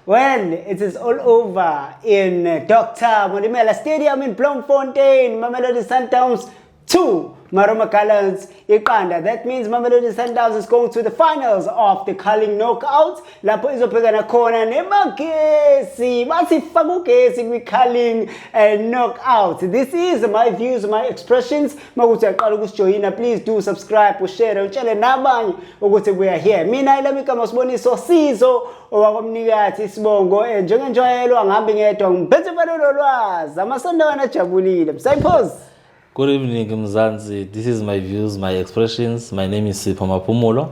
Well, it is all over in Dr. Modimela Stadium in Bloemfontein. Mamelodi Sundowns 2, Marumo Gallants iqanda. That means Mamelodi Sundowns is going to the finals of the Culling Knockout. Lapho izobhekana khona neMagesi. Basifaka ugesi kwi-Culling Knockout. This is my views, my expressions. Makuthi aqala ukusijoyina, please do subscribe, ushare, utshele nabanye ukuthi we are here. Mina ilami igama Siboniso Sizo owakomnikazi isibongo njengenjwayelo angihambi ngedwa ngiphethe balolo lwazi amasondawana ajabulile. Msayiphosi. Good evening, Mzansi. This is my views, my expressions. My name is Marumo.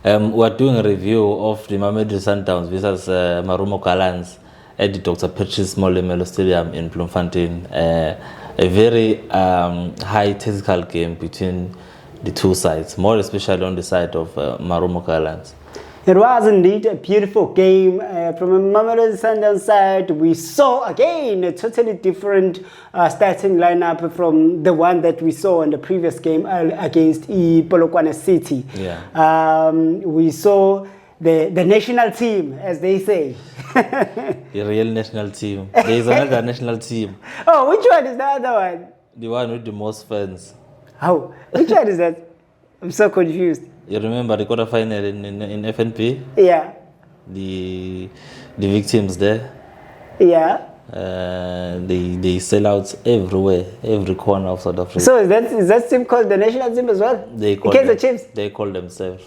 We are doing a review of the Mamelodi Sundowns versus Marumo Gallants at the Dr. Mamelodi Stadium in Bloemfontein. A very high tactical game between the two sides, more especially on the side of Marumo Gallants. It was indeed a beautiful game. From a Mamelodi Sundowns side, we saw again a totally different starting lineup from the one that we saw in the previous game against Polokwane City. Yeah. We saw the national team, as they say. The real national team. There is another national teteam. Oh, which one is the other one? The one with the most fans. Oh, which one is that? I'm so confused. You remember the quarterfinal in FNP? Yeah. The victims there? Yeah. They sell out everywhere, every corner of South Africa. So is that team called the national team as well? They call They call themselves.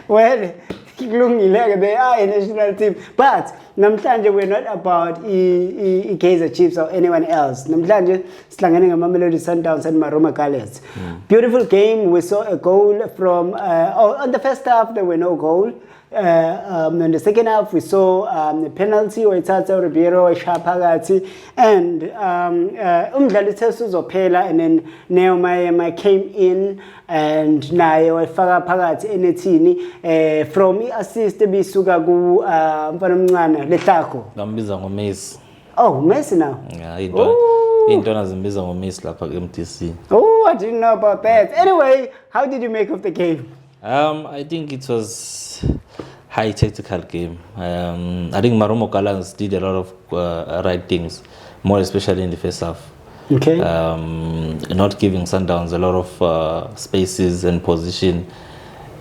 Well, they are a national team. But namhlanje we're not about Kaizer Chiefs or anyone else. Namhlanje sihlangene Mamelodi Sundowns and Marumo Gallants. Beautiful game. We saw a goal from on the first half there were no goal. In the second half we saw a penalty oyithatha Ribeiro eShapagati and umdlali uzophela, and then Neoma came in and naye wafaka phakathi enethini from assist bisuka ku mfana omncane Lehlako ngambiza ngoMessi. Oh, Messi now. Yeah, intona zimbiza ngoMessi lapha ku-MTC. Oh, I didn't know about that. Anyway, how did you make of the game? I think it was high tactical game. I think Marumo Gallants did a lot of right things, more especially in the first half. Okay. Not giving Sundowns a lot of spaces and position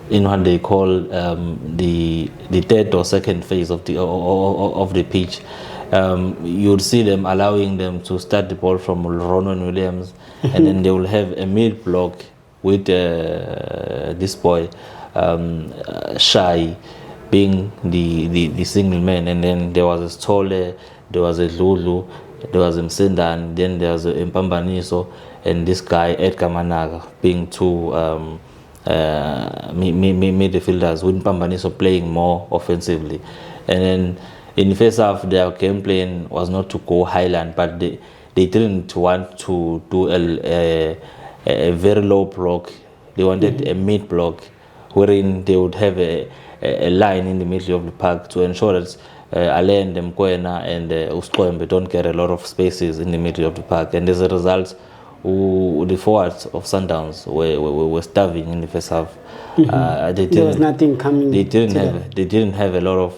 in what they call the third or second phase of the pitch. You would see them allowing them to start the ball from Ronan Williams, and then they will have a mid block with this boy Shy being the single man, and then there was a Stole, there was a Lulu, there was a Msendan, then there was a Mpambaniso, and this guy Edgar Managa being two midfielders, with Mpambaniso playing more offensively. And then in the first half their game plan was not to go highland, but they didn't want to do a very low block. They wanted a mid block wherein they would have a line in the middle of the park to ensure that Alain Demkoena and Uskoembe don't get a lot of spaces in the middle of the park. And as a result, the forwards of Sundowns were starving in the first half. There was nothing coming. They didn't have a lot of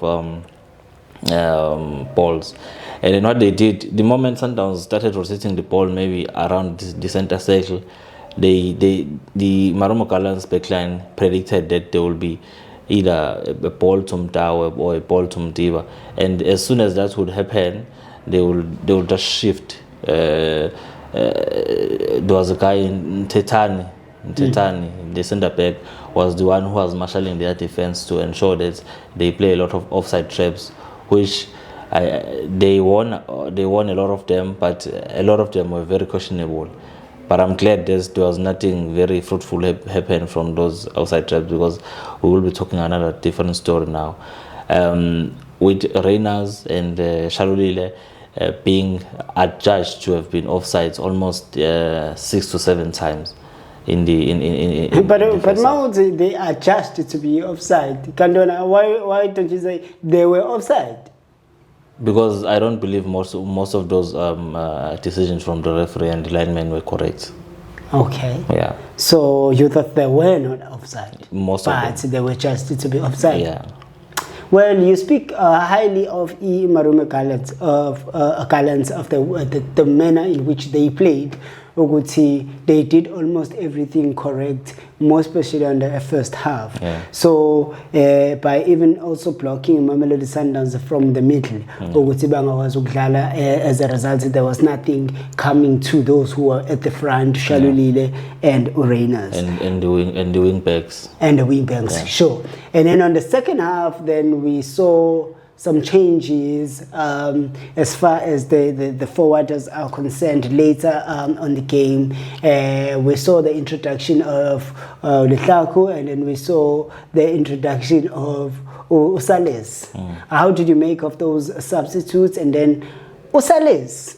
balls. And then what they did, the moment Sundowns started rotating the ball maybe around the center circle, the Marumo Gallants backline predicted that there will be either a ball to Mtawe or a ball to Mdiba, and as soon as that would happen, they will just shift. There was a guy in Tetani, the centre back, was the one who was marshalling their defense to ensure that they play a lot of offside traps, which they won a lot of them, but a lot of them were very questionable. But I'm glad there was nothing very fruitful happen from those outside traps, because we will be talking another different story now. With Reyners and Shalulile being adjudged to have been offsides almost 6 to 7 times in the but now they are judged to be offside. Kandona, why don't you say they were offside? Because I don't believe most of those decisions from the referee and the linemen were correct. Okay. Yeah. So you thought they were not offside? Most of them. But they were just to be offside? Yeah. Well, you speak highly of Marumo Gallants, of the manner in which they played. Ukuthi they did almost everything correct, more especially on the first half. Yeah. So by even also blocking Mamelodi Sundowns from the middle, ukuthi bangakwazi ukudlala, as a result there was nothing coming to those who were at the front, Shalulile and Uranus. And the wing backs. And the wing backs, Yeah. sure. And then on the second half, then we saw some changes as far as the forwarders are concerned. Later on the game, we saw the introduction of Letlaku, and then we saw the introduction of Usales. How did you make of those substitutes? And then Usales.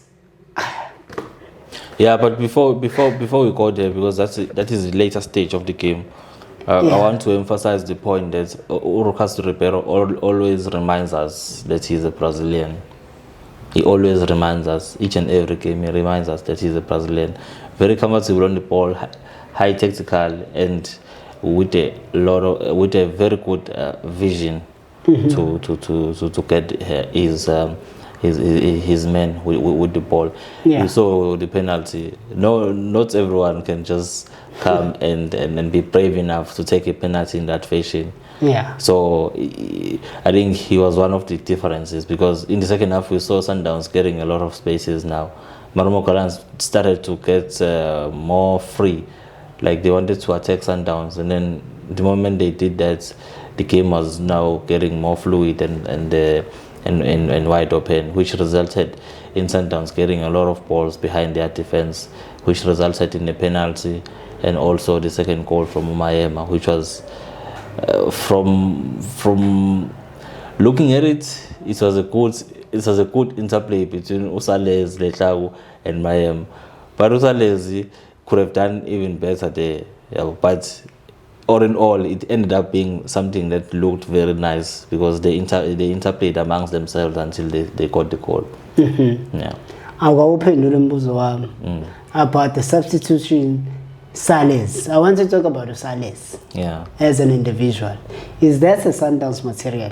Yeah, but before we go there, because that is the later stage of the game, I want to emphasize the point that Urukas Ribeiro always reminds us that he's a Brazilian. He always reminds us, each and every game, he reminds us that he's a Brazilian. Very comfortable on the ball, high tactical, and with a very good vision to get his men with the ball. Yeah. You saw the penalty. No, not everyone can just come and be brave enough to take a penalty in that fashion. Yeah. So I think he was one of the differences, because in the second half we saw Sundowns getting a lot of spaces now. Marumo Gallants started to get more free, like they wanted to attack Sundowns, and then the moment they did that, the game was now getting more fluid and wide open, which resulted in Sundowns getting a lot of balls behind their defense, which resulted in a penalty and also the second goal from Umayema, which was from looking at it, it was a good interplay between Usales, Letlaku and Mayema. But Usales could have done even better there. Yeah, but all in all, it ended up being something that looked very nice, because they interplayed amongst themselves until they got the goal. Yeah. About the substitution, Sales. I want to talk about Sales. Yeah. As an individual, is that a Sundowns material?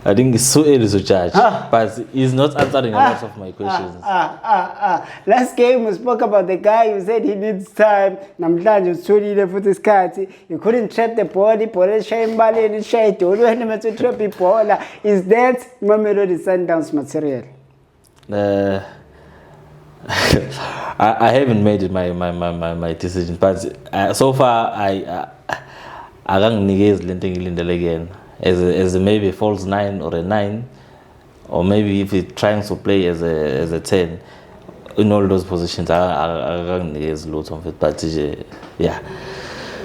I think it's so early to judge, but he's not answering a lot of my questions. Last game we spoke about the guy who said he needs time. Namhlanje usitholile futhi isikhathi. You couldn't trap the ball eshaya embaleni, ishaya idolo wena mase trap ibhola. Is that Mamelodi Sundowns material? I haven't made my decision, but so far I can't negate Linting again as a maybe false 9 or a 9, or maybe if he's trying to play as a 10 in all those positions. I can't negate a lot of it, but yeah.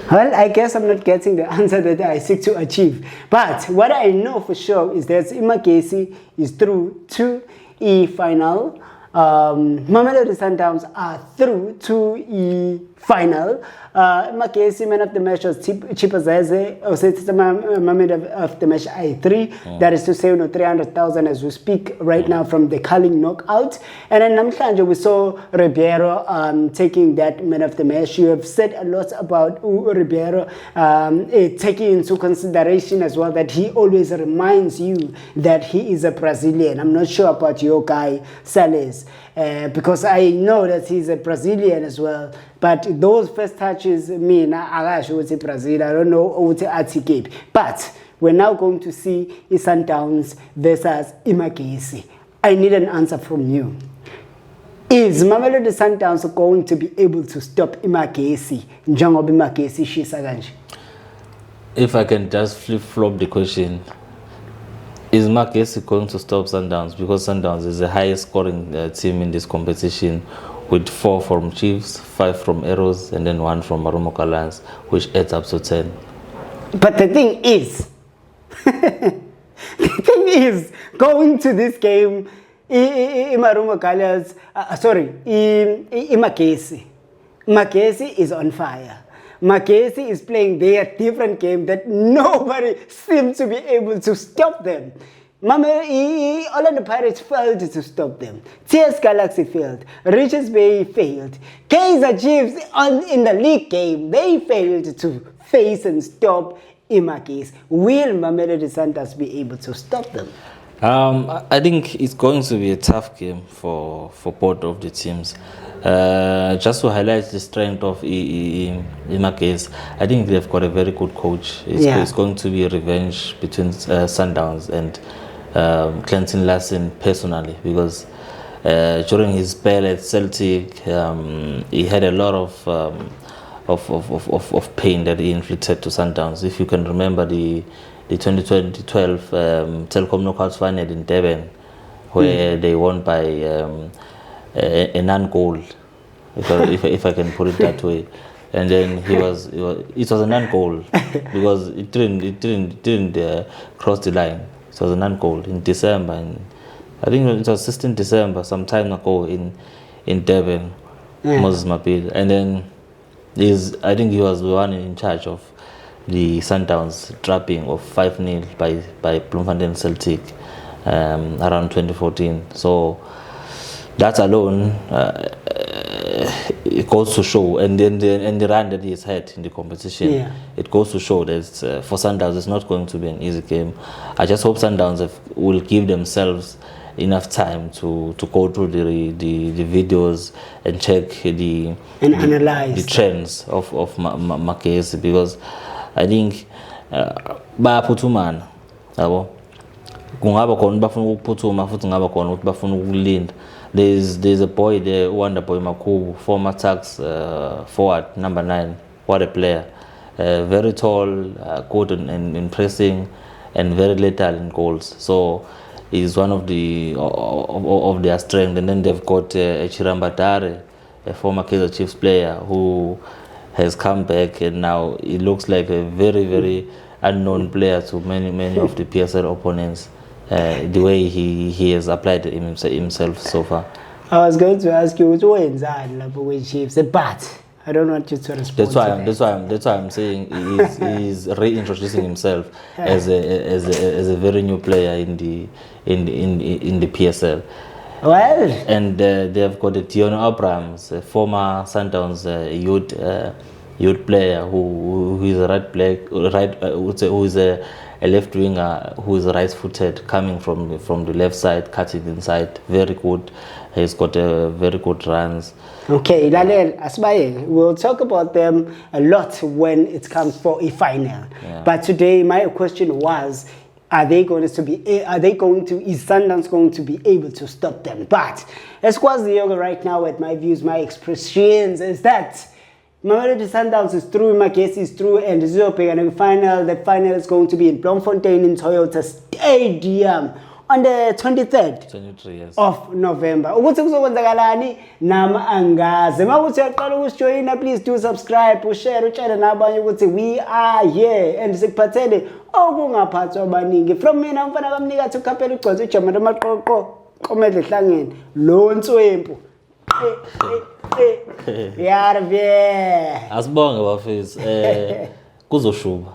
Well, I guess I'm not getting the answer that I seek to achieve. But what I know for sure is that Magesi is through to E final. Mamelodi Sundowns are through to E final. Magesi man of the match was Chipazeze, or say it's the man of the match I3. That is to say, 300,000 as we speak right now from the Culling knockout. And then Namhlanje we saw Ribeiro taking that man of the match. You have said a lot about Ribeiro, taking into consideration as well that he always reminds you that he is a Brazilian. I'm not sure about your guy Sales, because I know that he's a Brazilian as well. But those first touches, I Brazil, I don't know what to But we're now going to see Sundowns versus Magesi. I need an answer from you. Is Mamelodi Sundowns going to be able to stop Magesi? Njengoba Magesi shisa kanje? If I can just flip-flop the question, is Magesi going to stop Sundowns? Because Sundowns is the highest scoring team in this competition, with 4 from Chiefs, 5 from Arrows, and then 1 from Marumo Gallants, which adds up to 10. But the thing is, going to this game, Marumo Gallants, Magesi. Magesi is on fire. Magesi is playing their different game that nobody seems to be able to stop them. Orlando Pirates failed to stop them. TS Galaxy failed. Richards Bay failed. Kaizer Chiefs in the league game, they failed to face and stop Magesi. Will Mamelodi Sundowns be able to stop them? I think it's going to be a tough game for both of the teams. Just to highlight the strength of Magesi, I think they've got a very good coach. It's going to be a revenge between Sundowns and Clinton Larsen personally, because during his spell at Celtic, he had a lot of pain that he inflicted to Sundowns. If you can remember the 2012 Telkom Knockouts final in Durban, where they won by a non-goal, if I can put it that way, and then it was a non-goal because it didn't cross the line. It was a non-goal in December, and I think it was 16 December, some time ago in Durban, Moses Mapid, and then I think he was the one in charge of the Sundowns dropping of 5-0 by Bloemfontein Celtic around 2014. So that alone it goes to show, and then the run that he's had in the competition, it goes to show that for Sundowns it's not going to be an easy game. I just hope Sundowns will give themselves enough time to go through the videos and check and analyze the trends of Magesi, because I think bayaphuthumana yabo, kungaba khona bafuna ukuphuthuma futhi ngaba khona ukuthi bafuna ukulinda. There's a boy there, Wonder Boy Makubu, former Tax forward, number 9. What a player. Very tall, good in pressing, and very lethal in goals. So he's one of their strength. And then they've got Chiramba Dare, a former Kaizer Chiefs player who has come back, and now he looks like a very, very unknown player to many of the PSL opponents. The way he has applied himself so far. I was going to ask you which way inside with Chiefs, but I don't want you to respond. That's why I'm saying he's reintroducing himself as a very new player in the PSL. Well, and they've got Dion Abrams, a former Sundowns youth player who is who is a left winger who is right-footed, coming from the left side, cutting inside. Very good. He's got a very good runs. Okay, Lalel Asbaye, we'll talk about them a lot when it comes for a final. Yeah. But today, my question was, is Sundowns going to be able to stop them? But as Kwazi Yoga right now, at my views, my expressions is that Mamelodi Sundowns is through, Magesi is through, and the final. The final is going to be in Bloemfontein in Toyota Stadium on the 23rd of November. Ukuthi kuzokwenzakalani nama angazi. Mawukuthi uyaqala ukujoina, please do subscribe, share, utshele nabanye ukuthi we are here and sikuphathele okungaphathwa abaningi. From mina umfana kamnikathi ukhaphela ugcweze ujamela amaqoqo komedle ehlangene lo nswempu. Yarvie. Asibonge bafethu. Kuzoshuba.